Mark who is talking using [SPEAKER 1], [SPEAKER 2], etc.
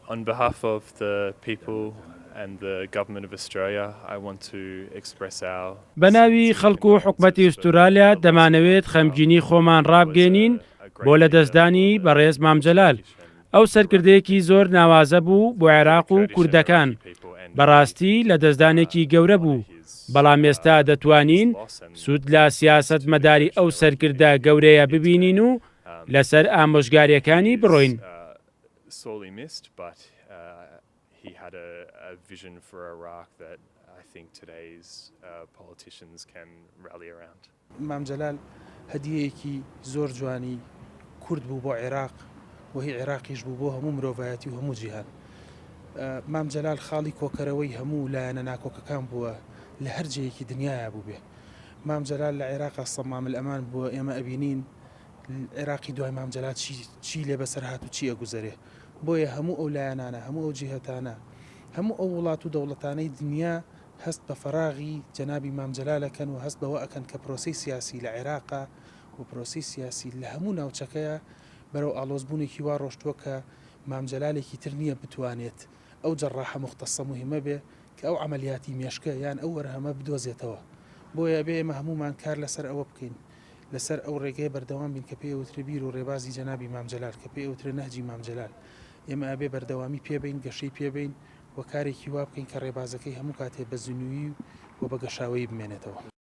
[SPEAKER 1] On behalf of the people and the government of Australia, I want to express our
[SPEAKER 2] بە ناوی خەڵک و حکومەتی ئوستورالیا دەمانەوێت خەمگینی خۆمان ڕابگەێنین بۆ لە دەستدانی بەڕێز مامجەلال. ئەو سەرکردەیەکی زۆر ناوازە بوو بۆ عێراق و کوردەکان. بەڕاستی لە دەستدانێکی گەورە بوو، بەڵام ئێستا دەتوانین سوود لە سیاست مەداری ئەو سەرکردە گەورەیە ببینین و لەسەر ئامۆژگاریەکانی بڕۆین.
[SPEAKER 1] sorely missed, but he had a vision for Iraq that I think today's politicians can rally around.
[SPEAKER 3] مام جەلال هەدیەیەکی زۆر جوانی کورد بوو بۆ عێراق و هی عێراقیش بوو بۆ هەموو مرۆڤایەتی و هەموو جیهان. مام جەلال خاڵی کۆکەرەوەی هەموو لایەنە ناکۆکەکان بووە لە هەر جەیەکی دنیاە بوو بێ. مام جەلال لە عێراقا سەمام الئەمان بووە، ئێمە ئەبینین عێراقی دوای مام جەلال چی لێ بەسەر هات و چی ئەگوزەرێ. بۆیە هەموو ئەو لایەنانە، هەموو ئەو جیهەتانە، هەموو ئەو وڵات و دەوڵەتانەی دنیا هەست بە فەراغی جەنابی مام جەلالەکەن و هەست بەوە ئەکەن کە پرۆسی سیاسی لە عێراقا و پرۆسی سیاسی لە هەموو ناوچەکەیە بەرەو ئاڵۆزبوونێکی وا ڕۆشتووە کە مام جەلالێکی تر نییە بتوانێت ئەو جەڕاحە مختصە مهمە بێ کە ئەو عملیاتی مێشکە یان ئەو وەرهەمە بدۆزێتەوە. بۆیە بێ ئێمە هەمومان کار لەسەر ئەوە بکەین، لەسەر ئەو ڕێگەی بەردەوام بین کە پێی ئەوترێ بیر و ڕێبازی جەنابی مام جەلال، کە پێی ئەوترێ نەهجی مام جەلال. ئێمە ئەبێ بەردەوامی پێبین، گەشەی پێبین و کارێکی وا بکەین کە ڕێبازەکەی هەموو کاتێ بە زنووی و بە گەشاوەی بمێنێتەوە.